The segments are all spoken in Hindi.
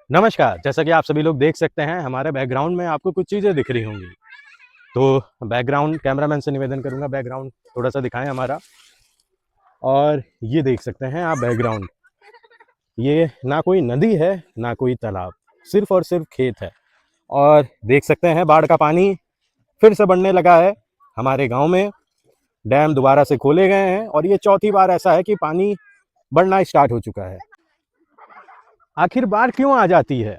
नमस्कार। जैसा कि आप सभी लोग देख सकते हैं, हमारे बैकग्राउंड में आपको कुछ चीज़ें दिख रही होंगी। तो बैकग्राउंड कैमरामैन से निवेदन करूँगा, बैकग्राउंड थोड़ा-सा दिखाएँ हमारा। और ये देख सकते हैं आप बैकग्राउंड, ये ना कोई नदी है, ना कोई तालाब, सिर्फ़ और सिर्फ़ खेत है। और देख सकते हैं बाढ़ का पानी फिर से बढ़ने लगा है हमारे गाँव में। डैम दोबारा से खोले गए हैं और ये चौथी बार ऐसा है कि पानी बढ़ना स्टार्ट हो चुका है। आखिर बाढ़ क्यों आ जाती है?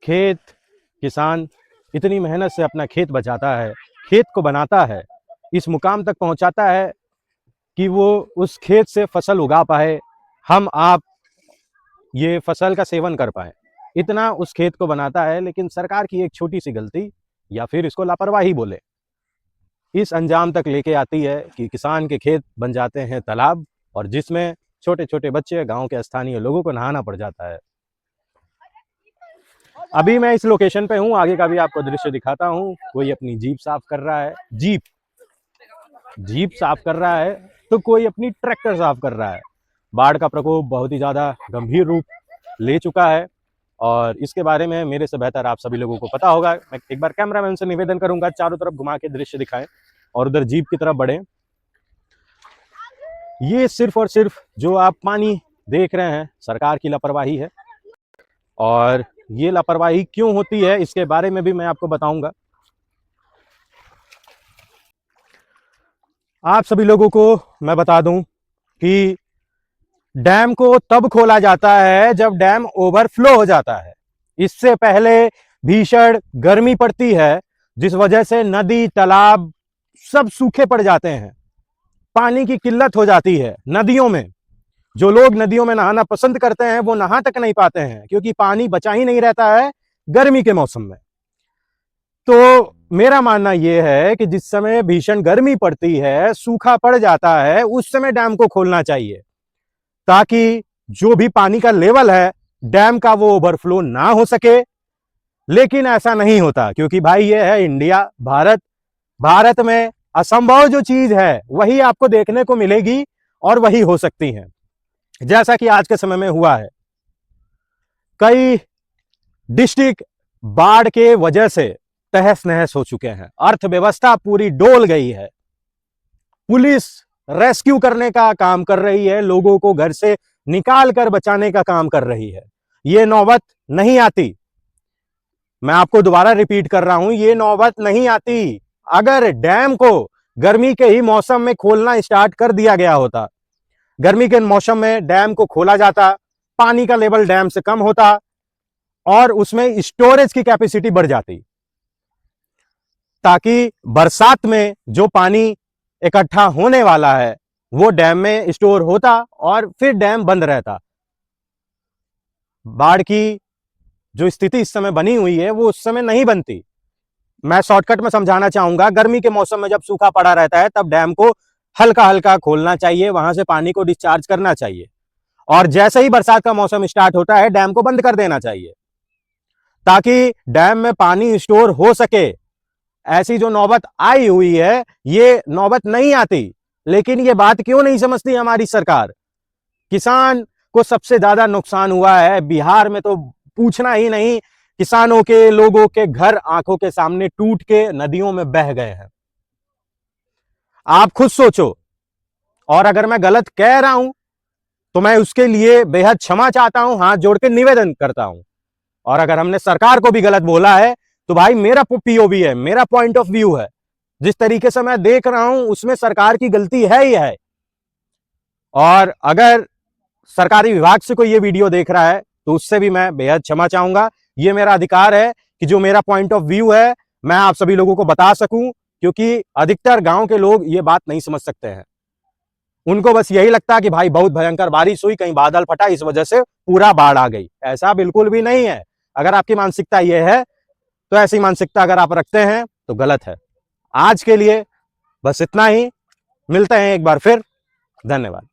खेत, किसान इतनी मेहनत से अपना खेत बचाता है, खेत को बनाता है, इस मुकाम तक पहुंचाता है कि वो उस खेत से फसल उगा पाए, हम आप ये फसल का सेवन कर पाए। इतना उस खेत को बनाता है, लेकिन सरकार की एक छोटी सी गलती या फिर इसको लापरवाही बोले, इस अंजाम तक लेके आती है कि किसान के खेत बन जाते हैं तालाब, और जिसमें छोटे छोटे बच्चे, गांव के स्थानीय लोगों को नहाना पड़ जाता है। अभी मैं इस लोकेशन पे हूँ, आगे का भी आपको दृश्य दिखाता हूँ। कोई अपनी जीप साफ कर रहा है, जीप जीप साफ कर रहा है, तो कोई अपनी ट्रैक्टर साफ कर रहा है। बाढ़ का प्रकोप बहुत ही ज़्यादा गंभीर रूप ले चुका है और इसके बारे में मेरे से बेहतर आप सभी लोगों को पता होगा। मैं एक बार कैमरामैन से निवेदन करूंगा, चारों तरफ घुमा के दृश्य दिखाएं और उधर जीप की तरफ बढ़े। ये सिर्फ और सिर्फ जो आप पानी देख रहे हैं, सरकार की लापरवाही है। और ये लापरवाही क्यों होती है, इसके बारे में भी मैं आपको बताऊंगा। आप सभी लोगों को मैं बता दूं कि डैम को तब खोला जाता है जब डैम ओवरफ्लो हो जाता है। इससे पहले भीषण गर्मी पड़ती है, जिस वजह से नदी, तालाब सब सूखे पड़ जाते हैं। पानी की किल्लत हो जाती है नदियों में। जो लोग नदियों में नहाना पसंद करते हैं वो नहा तक नहीं पाते हैं, क्योंकि पानी बचा ही नहीं रहता है गर्मी के मौसम में। तो मेरा मानना यह है कि जिस समय भीषण गर्मी पड़ती है, सूखा पड़ जाता है, उस समय डैम को खोलना चाहिए, ताकि जो भी पानी का लेवल है डैम का वो ओवरफ्लो ना हो सके। लेकिन ऐसा नहीं होता, क्योंकि भाई ये है इंडिया, भारत। भारत में असंभव जो चीज है वही आपको देखने को मिलेगी और वही हो सकती है, जैसा कि आज के समय में हुआ है। कई डिस्ट्रिक्ट बाढ़ के वजह से तहस नहस हो चुके हैं, अर्थव्यवस्था पूरी डोल गई है। पुलिस रेस्क्यू करने का काम कर रही है, लोगों को घर से निकाल कर बचाने का काम कर रही है। ये नौबत नहीं आती, मैं आपको दोबारा रिपीट कर रहा हूं, ये नौबत नहीं आती अगर डैम को गर्मी के ही मौसम में खोलना स्टार्ट कर दिया गया होता। गर्मी के मौसम में डैम को खोला जाता, पानी का लेवल डैम से कम होता और उसमें स्टोरेज की कैपेसिटी बढ़ जाती, ताकि बरसात में जो पानी इकट्ठा होने वाला है वो डैम में स्टोर होता और फिर डैम बंद रहता। बाढ़ की जो स्थिति इस समय बनी हुई है वो उस समय नहीं बनती। मैं शॉर्टकट में समझाना चाहूंगा, गर्मी के मौसम में जब सूखा पड़ा रहता है तब डैम को हल्का हल्का खोलना चाहिए, वहां से पानी को डिस्चार्ज करना चाहिए, और जैसे ही बरसात का मौसम स्टार्ट होता है डैम को बंद कर देना चाहिए, ताकि डैम में पानी स्टोर हो सके। ऐसी जो नौबत आई हुई है ये नौबत नहीं आती, लेकिन ये बात क्यों नहीं समझती हमारी सरकार। किसान को सबसे ज्यादा नुकसान हुआ है बिहार में, तो पूछना ही नहीं। किसानों के, लोगों के घर आंखों के सामने टूट के नदियों में बह गए हैं। आप खुद सोचो, और अगर मैं गलत कह रहा हूं तो मैं उसके लिए बेहद क्षमा चाहता हूं, हाथ जोड़ के निवेदन करता हूं। और अगर हमने सरकार को भी गलत बोला है तो भाई मेरा पीओवी है, मेरा पॉइंट ऑफ व्यू है, जिस तरीके से मैं देख रहा हूं उसमें सरकार की गलती है ही है। और अगर सरकारी विभाग से कोई ये वीडियो देख रहा है तो उससे भी मैं बेहद क्षमा चाहूंगा। ये मेरा अधिकार है कि जो मेरा पॉइंट ऑफ व्यू है मैं आप सभी लोगों को बता सकूं, क्योंकि अधिकतर गांव के लोग ये बात नहीं समझ सकते हैं। उनको बस यही लगता है कि भाई बहुत भयंकर बारिश हुई, कहीं बादल फटा, इस वजह से पूरा बाढ़ आ गई। ऐसा बिल्कुल भी नहीं है। अगर आपकी मानसिकता यह है तो ऐसी मानसिकता अगर आप रखते हैं तो गलत है। आज के लिए बस इतना ही, मिलते हैं एक बार फिर। धन्यवाद।